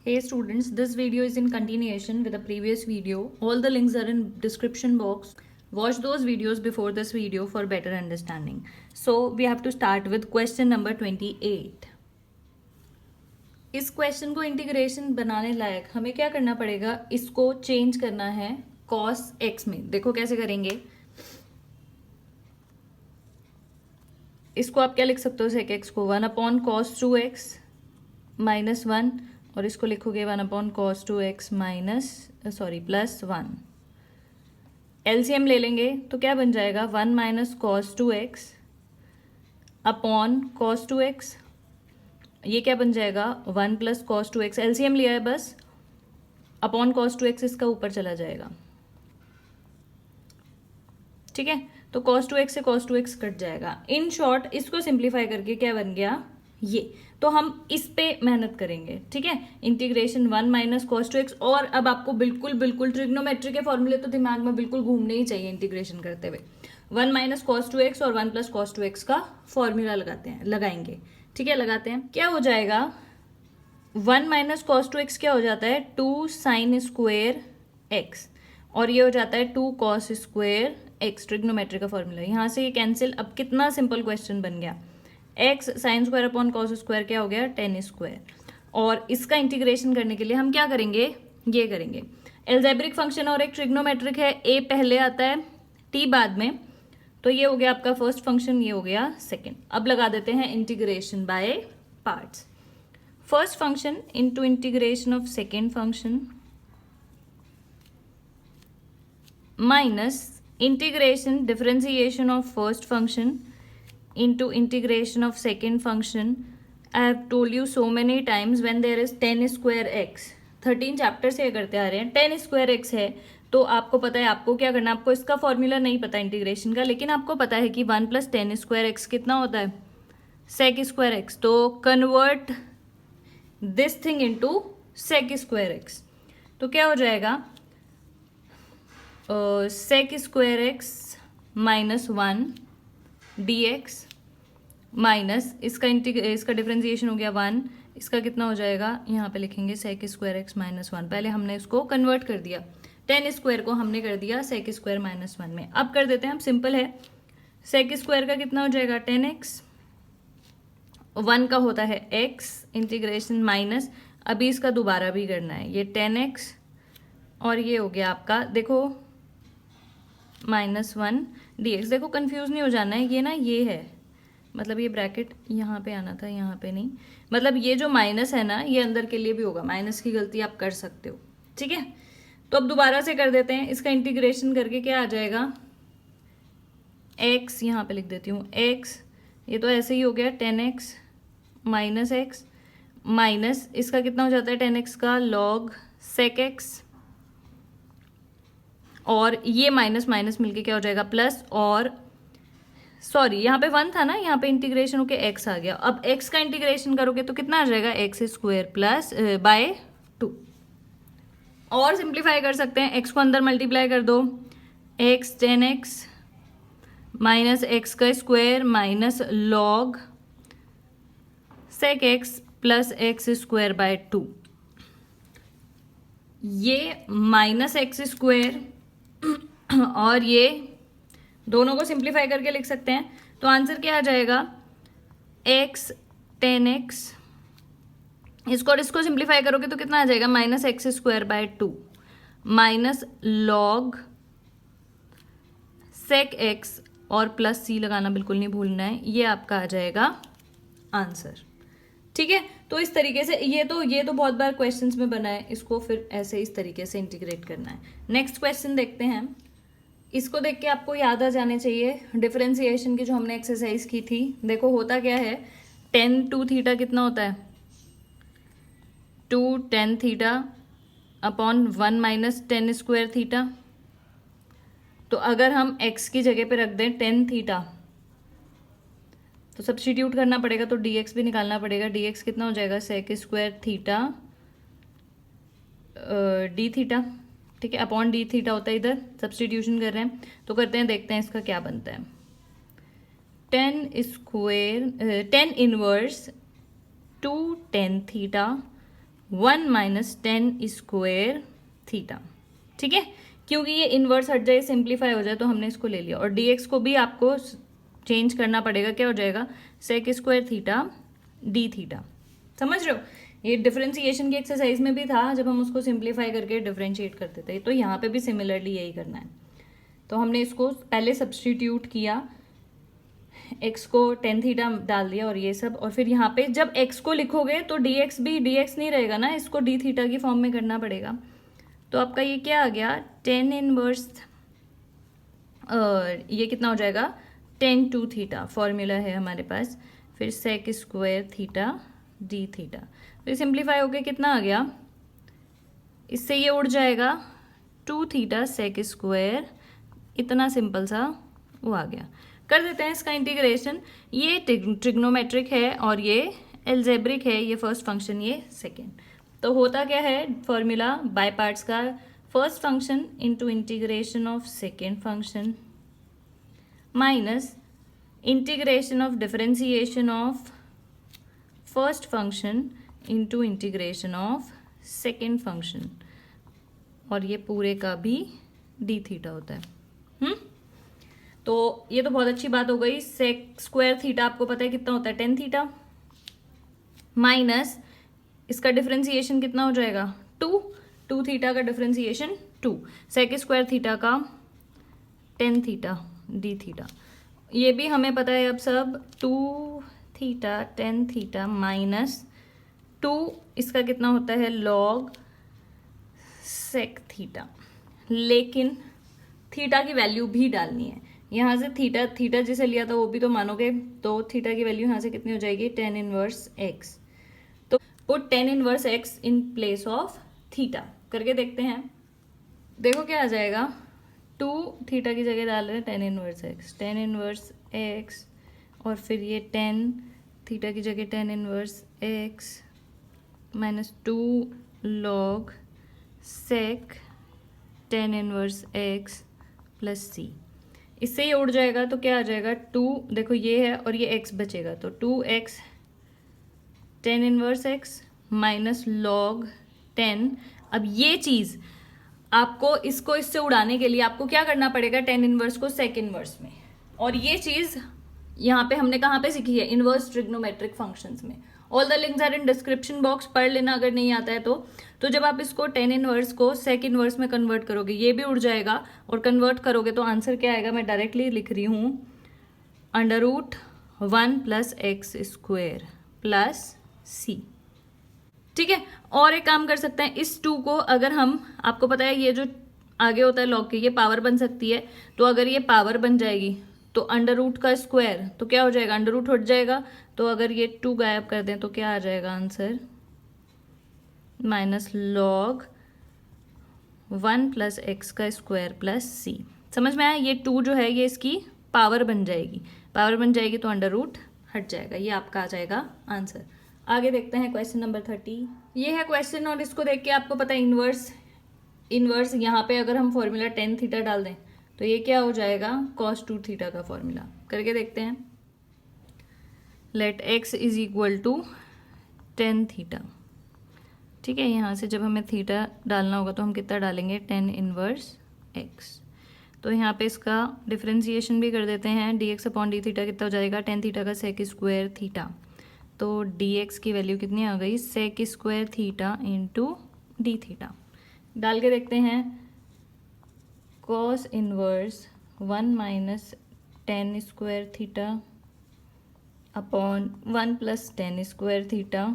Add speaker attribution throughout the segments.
Speaker 1: Hey students, this video is in continuation with the previous video. All the links are in description box. Watch those videos before this video for better understanding. So we have to start with question number 28. इस question को integration बनाने लायक हमें क्या करना पड़ेगा, इसको change करना है cos x में. देखो कैसे करेंगे. इसको आप क्या लिख सकते हो, sec x को 1/cos 2x माइनस 1 और इसको लिखोगे 1/cos 2x प्लस 1. एलसीएम ले लेंगे तो क्या बन जाएगा 1 - cos 2x upon cos 2x. ये क्या बन जाएगा 1 + cos 2x. एलसीएम लिया है बस, अपॉन cos 2x इसका ऊपर चला जाएगा. ठीक है, तो cos 2x से cos 2x कट जाएगा. इन शॉर्ट इसको सिंप्लीफाई करके क्या बन गया ये. तो हम इस पे मेहनत करेंगे. ठीक है, इंटीग्रेशन 1 - cos 2x. और अब आपको बिल्कुल ट्रिग्नोमेट्री के फॉर्मूले तो दिमाग में बिल्कुल घूमने ही चाहिए इंटीग्रेशन करते हुए. 1 - cos 2x और 1 + cos 2x का फॉर्मूला लगाएंगे. ठीक है, लगाते हैं. क्या हो जाएगा 1 - cos 2x क्या हो जाता है 2 sin स्क्वेयर x और ये हो जाता है 2 cos स्क्वेयर x. ट्रिग्नोमेट्री का फॉर्मूला यहाँ से ये कैंसिल. अब कितना सिंपल क्वेश्चन बन गया. x sin square upon cos square क्या हो गया tan स्क्वायर. और इसका इंटीग्रेशन करने के लिए हम क्या करेंगे, ये करेंगे. एल्जेब्रिक फंक्शन और एक ट्रिग्नोमेट्रिक है, a पहले आता है t बाद में. तो ये हो गया आपका फर्स्ट फंक्शन, ये हो गया सेकंड. अब लगा देते हैं integration by parts. First function into integration of second function minus integration differentiation of first function into integration of second function. I have told you so many times when there is tan square x. 13 chapter से करते आ रहे हैं. tan square x है तो आपको पता है आपको क्या करना है. आपको इसका फॉर्मूला नहीं पता इंटीग्रेशन का, लेकिन आपको पता है कि 1 + tan स्क्वायर एक्स कितना होता है sec स्क्वायर एक्स. तो convert this thing into sec square x. तो क्या हो जाएगा sec square x minus 1 dx minus इसका डिफरेंशिएशन हो गया 1. इसका कितना हो जाएगा, यहाँ पे लिखेंगे sec स्क्वायर एक्स माइनस 1. पहले हमने इसको कन्वर्ट कर दिया, tan स्क्वायर को हमने कर दिया sec स्क्वायर माइनस 1 में. अब कर देते हैं हम, सिंपल है. sec स्क्वायर का कितना हो जाएगा tan x, 1 का होता है x इंटीग्रेशन माइनस. अभी इसका दोबारा भी करना है, ये tan x और ये हो गया आपका देखो -1 dx. देखो कंफ्यूज नहीं हो जाना है, ये ना ये है मतलब ये ब्रैकेट यहाँ पे आना था, यहाँ पे नहीं. मतलब ये जो माइनस है ना ये अंदर के लिए भी होगा. माइनस की गलती आप कर सकते हो. ठीक है, तो अब दोबारा से कर देते हैं. इसका इंटीग्रेशन करके क्या आ जाएगा x, यहाँ पे लिख देती हूँ x. ये तो ऐसे ही हो गया tan x minus x minus इसका कितना हो जाता है tan x का log sec x और ये माइनस माइनस मिलके क्या हो जाएगा प्लस. और सॉरी यहाँ पे 1 था ना, यहाँ पे इंटीग्रेशन होके x आ गया. अब x का इंटीग्रेशन करोगे तो कितना आ जाएगा x स्क्वायर प्लस बाय 2. और सिंप्लीफाई कर सकते हैं, x को अंदर मल्टीप्लाई कर दो. x tan x minus x का square minus log sec x plus x square by 2. ये माइनस एक्स स्क्वायर और ये दोनों को सिंप्लीफाई करके लिख सकते हैं. तो आंसर क्या आ जाएगा x tan x. इसको और इसको सिंप्लीफाई करोगे तो कितना आ जाएगा -x square by 2 minus log sec x और प्लस c लगाना बिल्कुल नहीं भूलना है. ये आपका आ जाएगा आंसर. ठीक है, तो इस तरीके से ये तो बहुत बार क्वेश्चंस में बना है. इसको फिर ऐसे इस तरीके से इंटीग्रेट करना है. नेक्स्ट क्वेश्चन देखते हैं. इसको देख के आपको याद आ जाने चाहिए डिफरेंशिएशन की जो हमने एक्सरसाइज की थी. देखो होता क्या है, tan 2 थीटा कितना होता है 2 tan theta upon 1 minus tan square theta. तो अगर हम x की जगह पे रख दें tan थीटा तो सब्स्टिट्यूट करना पड़ेगा, तो dx भी निकालना पड़ेगा. dx कितना हो जाएगा sec square theta d theta. ठीक है, अपॉन d थीटा होता है. इधर सब्स्टिट्यूशन कर रहे हैं तो करते हैं, देखते हैं इसका क्या बनता है. tan inverse 2 tan theta 1 minus tan square theta. ठीक है, क्योंकि ये इन्वर्स हट जाए, सिंप्लीफाई हो जाए, तो हमने इसको ले लिया। और dx को भी आपको चेंज करना पड़ेगा, क्या हो जाएगा sec square theta d theta. समझ रहे हो, ये डिफरेंशिएशन की एक्सरसाइज में भी था जब हम उसको सिंप्लीफाई करके डिफरेंशिएट करते थे, तो यहाँ पे भी सिमिलरली यही करना है। तो हमने इसको पहले सब्सटीट्यूट किया, x को टेन थीटा डाल दिया और ये सब, और फिर यहाँ पे जब x को लिखोगे तो dx भी dx नहीं रहेगा ना, इसको d थीटा की फॉर्म में करना पड़ेगा। तो आपका ये क्या आ गया, टेन इनवर्स, ये कितना हो जाएगा, टेन टू थीटा, फॉर्मूला है हमारे पास, फिर sec square theta d theta. तो ये सिंप्लीफाई होके कितना आ गया, इससे ये उड़ जाएगा, टू थीटा सेक स्क्वायर, इतना सिंपल सा वो आ गया। कर देते हैं इसका इंटीग्रेशन। ये ट्रिग्नोमेट्रिक है और ये एल्जेब्रिक है, ये फर्स्ट फंक्शन, ये सेकेंड। तो होता क्या है फॉर्मूला बाय पार्ट्स का, first function into integration of second function minus integration of differentiation of first function into integration of second function, और ये पूरे का भी डी थीटा होता है। तो ये तो बहुत अच्छी बात हो गई। सेक स्क्वायर थीटा आपको पता है कितना होता है, टेन थीटा, माइनस इसका डिफरेंशिएशन कितना हो जाएगा, टू थीटा का डिफरेंशिएशन 2, सेक स्क्वायर थीटा का टेन थीटा डी थीटा। ये भी हमें पता है अब सब, 2 थीटा टेन थीटा माइनस 2, इसका कितना होता है लॉग सेक थीटा। लेकिन थीटा की वैल्यू भी डालनी है, यहाँ से थीटा जिसे लिया था वो भी तो मानोगे, तो थीटा की वैल्यू यहाँ से कितनी हो जाएगी, टेन इनवर्स एक्स। तो put ten inverse x in place of theta, करके देखते हैं। देखो क्या आ जाएगा, 2 थीटा की जगह डाल रहे हैं टेन इनवर्स एक्स, और फिर ये 10 थीटा की जगह tan inverse x minus 2 log sec tan inverse x plus C. इससे ये उड़ जाएगा तो क्या आ जाएगा, 2, देखो ये है और ये x बचेगा, तो 2x tan inverse x minus log 10। अब ये चीज़ आपको, इसको इससे उड़ाने के लिए आपको क्या करना पड़ेगा, टेन इनवर्स को सेक इनवर्स में, और ये चीज़ यहाँ पे हमने कहाँ पे सीखी है, इनवर्स ट्रिग्नोमेट्रिक फंक्शंस में। All the links are in description box, पढ़ लेना अगर नहीं आता है तो जब आप इसको टेन इनवर्स को सेक इनवर्स में कन्वर्ट करोगे, ये भी उड़ जाएगा, और कन्वर्ट करोगे तो आंसर क्या आएगा, मैं डायरेक्टली लिख रही हूँ, √1 प्लस एक्स स्क्वेयर प्लस सी। ठीक है, और एक काम कर सकते हैं, इस 2 को अगर हम, आपको पता है ये जो आगे होता है लॉग के, ये पावर बन सकती है, तो अगर ये पावर बन जाएगी तो अंडर रूट का स्क्वायर, तो क्या हो जाएगा, अंडर रूट हट जाएगा, तो अगर ये 2 गायब कर दें तो क्या आ जाएगा answer, minus log 1 plus x का स्क्वायर प्लस सी। समझ में आया, ये 2 जो है ये इसकी पावर बन जाएगी, तो अंडर रूट हट जाएगा, ये आपका आ जाएगा आंसर। आगे देखते हैं क्वेश्चन नंबर 30। ये है क्वेश्चन, और इसको देख के आपको पता है इनवर्स यहाँ पे अगर हम फॉर्मूला टेन थीटा डाल दें तो ये क्या हो जाएगा, cos 2 थीटा का फॉर्मूला। करके देखते हैं, let x is equal to tan theta. ठीक है, यहाँ से जब हमें थीटा डालना होगा तो हम कितना डालेंगे, टेन इनवर्स x। तो यहाँ पे इसका डिफरेंशिएशन भी कर देते हैं, dx अपॉन डी थीटा कितना हो जाएगा, टेन थीटा का सेक स्क्वायर थीटा। तो dx की वैल्यू कितनी आ गई, sec square theta into d theta. डाल के देखते हैं, cos inverse 1 minus tan square theta upon 1 plus tan square theta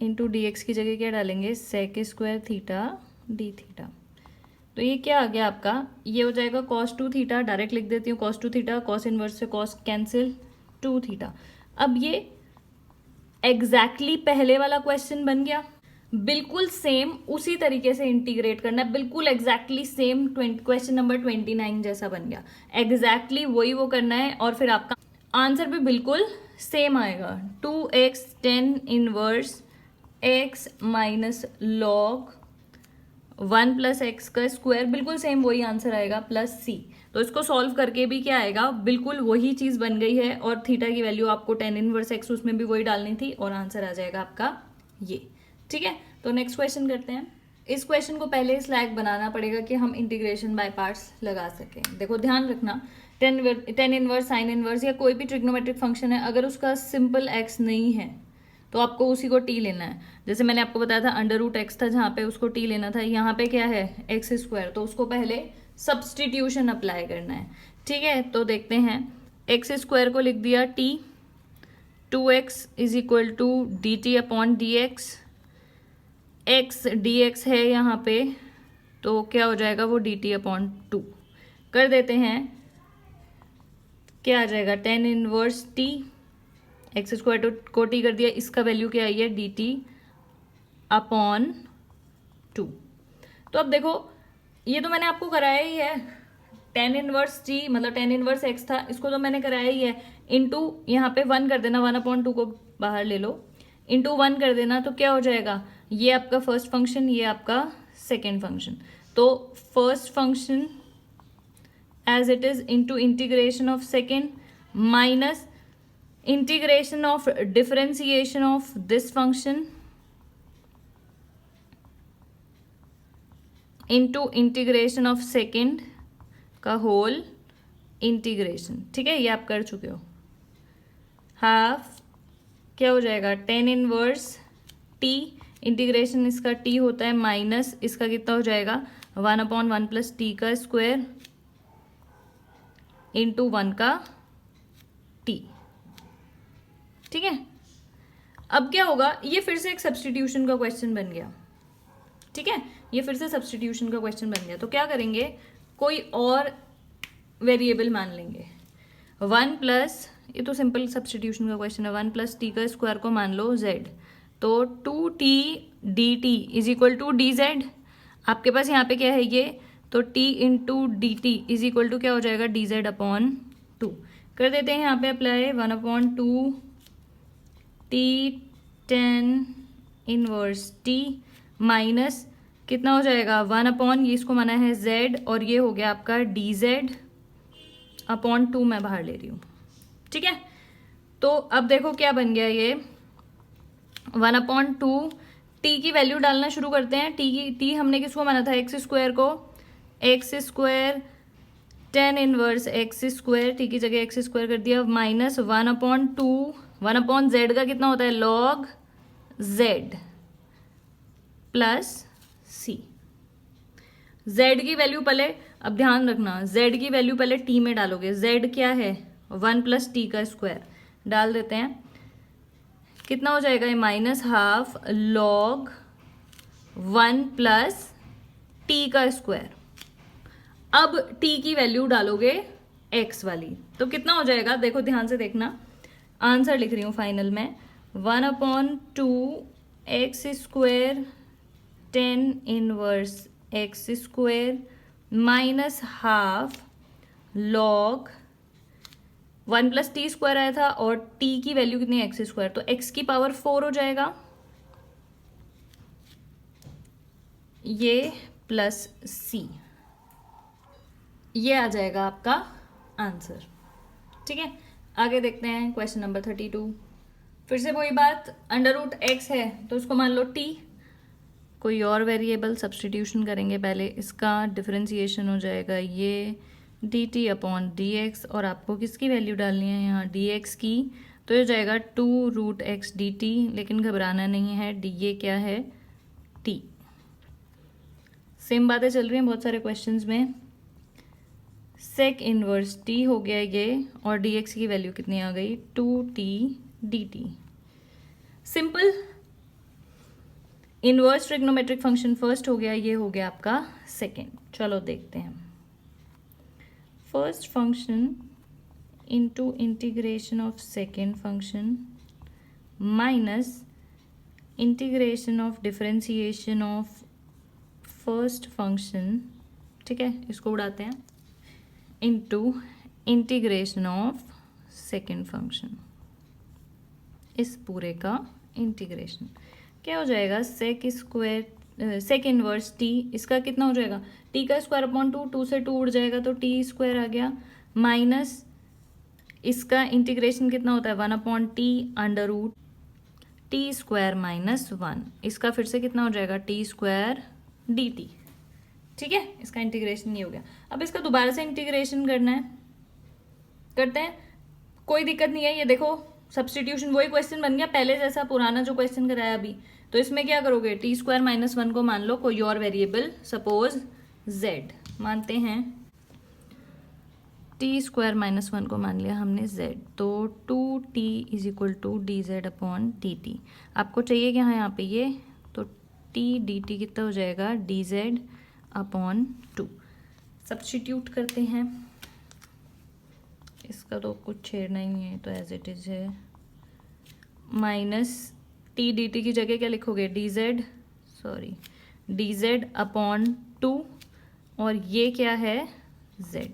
Speaker 1: into d x की जगह क्या डालेंगे, sec square theta d theta. तो ये क्या आ गया आपका, ये हो जाएगा cos 2 थीटा, डायरेक्ट लिख देती हूँ cos 2 थीटा, cos इनवर्स से cos कैंसिल 2 थीटा। अब ये एग्जैक्टली पहले वाला क्वेश्चन बन गया, बिल्कुल सेम उसी तरीके से इंटीग्रेट करना है, बिल्कुल एग्जैक्टली सेम क्वेश्चन नंबर 29 जैसा बन गया, एग्जैक्टली वही वो करना है, और फिर आपका आंसर भी बिल्कुल सेम आएगा, 2x tan inverse x minus log 1 plus x का स्क्वायर, बिल्कुल सेम वही आंसर आएगा, प्लस c। तो इसको सॉल्व करके भी क्या आएगा, बिल्कुल वही चीज़ बन गई है, और थीटा की वैल्यू आपको टेन इनवर्स x उसमें भी वही डालनी थी, और आंसर आ जाएगा आपका ये। ठीक है, तो नेक्स्ट क्वेश्चन करते हैं। इस क्वेश्चन को पहले इस लायक बनाना पड़ेगा कि हम इंटीग्रेशन बाय पार्ट्स लगा सकें। देखो ध्यान रखना, टेन इनवर्स, साइन इनवर्स या कोई भी ट्रिग्नोमेट्रिक फंक्शन है, अगर उसका सिंपल एक्स नहीं है तो आपको उसी को टी लेना है। जैसे मैंने आपको बताया था अंडर रूट एक्स था जहाँ पे उसको टी लेना था, यहाँ पे क्या है एक्स स्क्वायर, तो उसको पहले सब्सटीट्यूशन अप्लाई करना है। ठीक है, तो देखते हैं, एक्स स्क्वायर को लिख दिया t, 2x is equal to d t upon d x, x d x है यहाँ पे, तो क्या हो जाएगा वो डी टी अपॉन 2 कर देते हैं, क्या आ जाएगा tan inverse T, x square को टी कर दिया, इसका वैल्यू क्या आई है डी टी अपॉन 2। तो अब देखो ये तो मैंने आपको कराया ही है, टेन इनवर्स टी मतलब टेन इनवर्स एक्स था, इसको तो मैंने कराया ही है, इंटू यहाँ पे 1 कर देना, 1/2 को बाहर ले लो, इंटू 1 कर देना, तो क्या हो जाएगा, ये आपका फर्स्ट फंक्शन, ये आपका सेकेंड फंक्शन। तो first function as it is into integration of second minus integration of differentiation of this function into integration of second का होल इंटीग्रेशन। ठीक है, ये आप कर चुके हो। हाफ क्या हो जाएगा टेन इनवर्स टी, इंटीग्रेशन इसका टी होता है माइनस इसका कितना हो जाएगा 1/1 प्लस टी का स्क्वायर इंटू 1 का टी। ठीक है, अब क्या होगा, ये फिर से एक सब्सटीट्यूशन का क्वेश्चन बन गया। ठीक है, ये फिर से सब्सटीट्यूशन का क्वेश्चन बन गया, तो क्या करेंगे, कोई और वेरिएबल मान लेंगे, 1 प्लस, ये तो सिंपल सब्सटीट्यूशन का क्वेश्चन है, 1 प्लस टी का स्क्वायर को मान लो z, तो 2t dt is equal to d z. आपके पास यहाँ पे क्या है ये, तो t into d t is equal to क्या हो जाएगा डी जेड अपॉन 2 कर देते हैं यहाँ पे apply, 1/2 t tan inverse t minus कितना हो जाएगा 1/, ये इसको माना है z, और ये हो गया आपका डी जेड अपॉन 2 मैं बाहर ले रही हूँ। ठीक है, तो अब देखो क्या बन गया ये 1/2, टी की वैल्यू डालना शुरू करते हैं। टी हमने किसको माना था एक्स स्क्वायर को, x square ten inverse x square, T की जगह एक्स स्क्वायर कर दिया, माइनस 1/2, 1/z का कितना होता है लॉग z प्लस सी। z की वैल्यू पहले, अब ध्यान रखना z की वैल्यू पहले t में डालोगे, z क्या है 1 प्लस टी का स्क्वायर डाल देते हैं, कितना हो जाएगा ये -1/2 log 1 प्लस टी का स्क्वायर। अब t की वैल्यू डालोगे x वाली, तो कितना हो जाएगा, देखो ध्यान से देखना, आंसर लिख रही हूँ फाइनल में, 1/2 x square ten inverse x square minus half log 1 plus T square आया था, और t की वैल्यू कितनी है एक्स स्क्वायर, तो x की पावर 4 हो जाएगा ये प्लस c, ये आ जाएगा आपका आंसर। ठीक है, आगे देखते हैं क्वेश्चन नंबर 32। फिर से वही बात, अंडर रूट एक्स है तो उसको मान लो t, कोई और वेरिएबल सब्सटीट्यूशन करेंगे, पहले इसका डिफरेंशिएशन हो जाएगा ये D t upon d x, और आपको किसकी वैल्यू डालनी है यहाँ डी एक्स की, तो ये हो जाएगा 2√x dt, लेकिन घबराना नहीं है, डी ये क्या है t। सेम बातें चल रही हैं बहुत सारे क्वेश्चंस में, सेक इनवर्स t हो गया ये, और dx की वैल्यू कितनी आ गई 2t dt। Simple inverse trigonometric function first हो गया, ये हो गया आपका सेकेंड। चलो देखते हैं, first function into integration of second function minus integration of differentiation of first function, ठीक है इसको उड़ाते हैं, into integration of second function, इस पूरे का इंटीग्रेशन क्या हो जाएगा sec square sec inverse t, इसका कितना हो जाएगा टी का स्क्वायर अपॉन 2, 2 से 2 उड़ जाएगा तो टी स्क्वायर आ गया, माइनस इसका इंटीग्रेशन कितना होता है 1/t under root t square minus 1, इसका फिर से कितना हो जाएगा टी स्क्वायर डी टी। ठीक है, इसका इंटीग्रेशन ये हो गया। अब इसका दोबारा से इंटीग्रेशन करना है, करते हैं, कोई दिक्कत नहीं है। ये देखो सब्सटीट्यूशन वही क्वेश्चन बन गया पहले जैसा, पुराना जो क्वेश्चन कराया अभी। तो इसमें क्या करोगे, टी स्क्वायर माइनस 1 को मान लो कोई और वेरिएबल, सपोज z मानते हैं। टी स्क्वायर माइनस 1 को मान लिया हमने z, तो 2t is equal to d z upon d t. आपको चाहिए क्या है यहाँ पे ये, तो t डी टी कितना हो जाएगा डी जेड अपॉन 2। सब्स्टिट्यूट करते हैं, इसका तो कुछ छेड़ना ही नहीं है, तो एज इट इज है। माइनस टी डी टी की जगह क्या लिखोगे, डी जेड अपॉन 2, और ये क्या है z।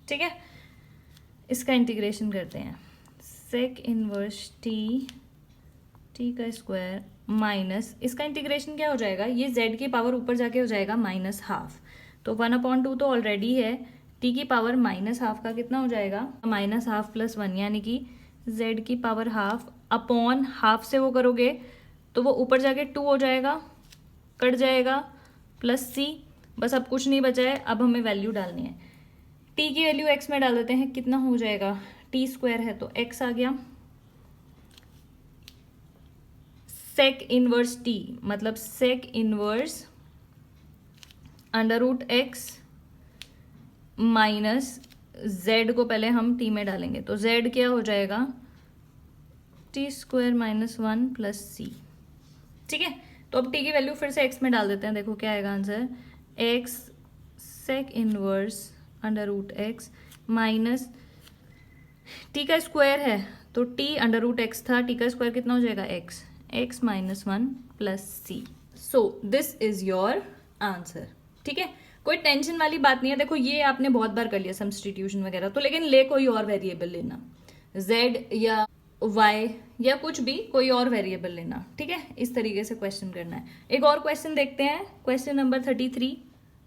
Speaker 1: ठीक है, इसका इंटीग्रेशन करते हैं। सेक इनवर्स टी का स्क्वायर माइनस, इसका इंटीग्रेशन क्या हो जाएगा, ये z की पावर ऊपर जाके हो जाएगा माइनस हाफ, तो 1/2 तो ऑलरेडी है, t की पावर माइनस हाफ का कितना हो जाएगा माइनस हाफ प्लस 1, यानी कि z की पावर हाफ अपॉन हाफ से वो करोगे तो वो ऊपर जाके 2 हो जाएगा, कट जाएगा, प्लस c। बस अब कुछ नहीं बचा है, अब हमें वैल्यू डालनी है। t की वैल्यू x में डाल देते हैं, कितना हो जाएगा, t स्क्वायर है तो x आ गया, सेक इनवर्स t मतलब sec inverse under root x minus z को पहले हम t में डालेंगे, तो z क्या हो जाएगा टी स्क्वायर माइनस 1 प्लस सी। ठीक है, तो अब t की वैल्यू फिर से x में डाल देते हैं, देखो क्या आएगा answer, x sec inverse under root x minus t का स्क्वायर है तो t अंडर रूट x था, t का स्क्वायर कितना हो जाएगा x minus 1 plus c. So this is your answer. ठीक है, कोई टेंशन वाली बात नहीं है। देखो ये आपने बहुत बार कर लिया सब्स्टिट्यूशन वगैरह, तो लेकिन ले कोई और वेरिएबल लेना, z या y या कुछ भी, कोई और वेरिएबल लेना। ठीक है, इस तरीके से क्वेश्चन करना है। एक और क्वेश्चन देखते हैं, क्वेश्चन नंबर 33।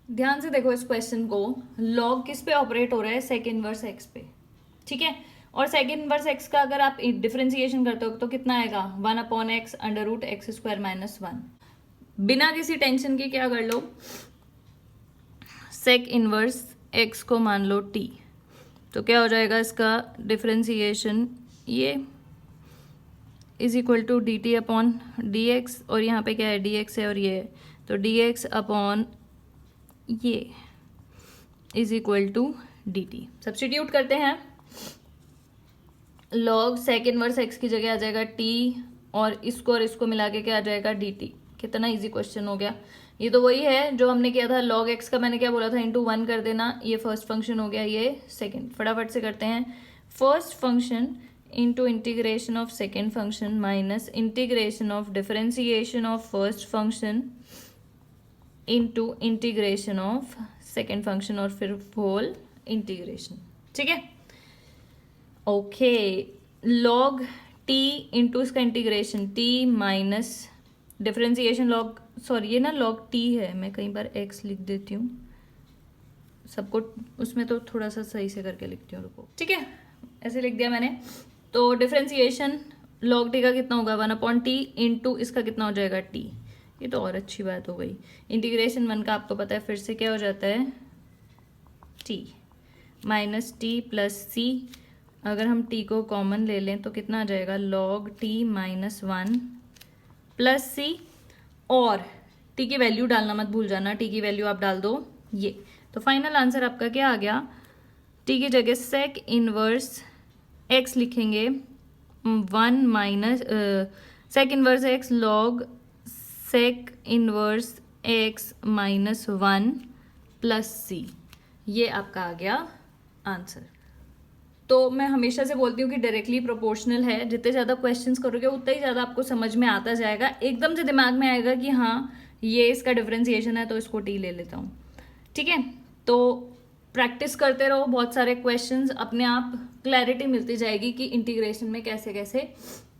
Speaker 1: ध्यान से देखो इस क्वेश्चन को, लॉग किस पे ऑपरेट हो रहा है, सेक इनवर्स एक्स पे। ठीक है, और सेक इनवर्स एक्स का अगर आप डिफरेंशिएशन करते हो तो कितना आएगा 1/x under root x square minus 1। बिना किसी टेंशन के क्या कर लो, सेक इनवर्स एक्स को मान लो t, तो क्या हो जाएगा इसका डिफरेंशिएशन, ये is equal to d t upon d x, और यहाँ पे क्या है डी एक्स है और ये है, तो डी एक्स अपॉन ये is equal to d t. Substitute करते हैं, लॉग सेक इनवर्स एक्स की जगह आ जाएगा t, और इसको मिला के क्या आ जाएगा डी टी। कितना इजी क्वेश्चन हो गया, ये तो वही है जो हमने किया था लॉग एक्स का, मैंने क्या बोला था इंटू 1 कर देना, ये फर्स्ट फंक्शन हो गया, ये सेकेंड। फटाफट से करते हैं, first function into integration of second function minus integration of differentiation of first function into integration of second function, और फिर whole integration। ठीक है, ओके, log t into इसका integration t minus differentiation log, sorry ये ना log t है, मैं कई बार x लिख देती हूँ, सबको उसमें तो थोड़ा सा सही से करके लिखती हूँ, रुको। ठीक है, ऐसे लिख दिया मैंने, तो डिफरेंशिएशन लॉग टी का कितना होगा 1/t इंटू इसका कितना हो जाएगा t, ये तो और अच्छी बात हो गई। इंटीग्रेशन 1 का आपको पता है, फिर से क्या हो जाता है t माइनस टी प्लस सी, अगर हम t को कॉमन ले लें तो कितना आ जाएगा log t माइनस 1 प्लस सी, और t की वैल्यू डालना मत भूल जाना, t की वैल्यू आप डाल दो ये, तो फाइनल आंसर आपका क्या आ गया, t की जगह सेक इनवर्स x लिखेंगे 1 minus sec inverse x log sec inverse x minus 1 plus C, ये आपका आ गया आंसर। तो मैं हमेशा से बोलती हूँ कि डायरेक्टली प्रोपोर्शनल है, जितने ज़्यादा क्वेश्चंस करोगे उतना ही ज़्यादा आपको समझ में आता जाएगा, एकदम से दिमाग में आएगा कि हाँ ये इसका डिफरेंशिएशन है तो इसको t ले लेता हूँ। ठीक है, तो प्रैक्टिस करते रहो, बहुत सारे क्वेश्चंस, अपने आप क्लैरिटी मिलती जाएगी कि इंटीग्रेशन में कैसे कैसे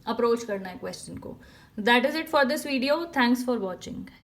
Speaker 1: अप्रोच करना है क्वेश्चन को। That is it for this video, thanks for watching.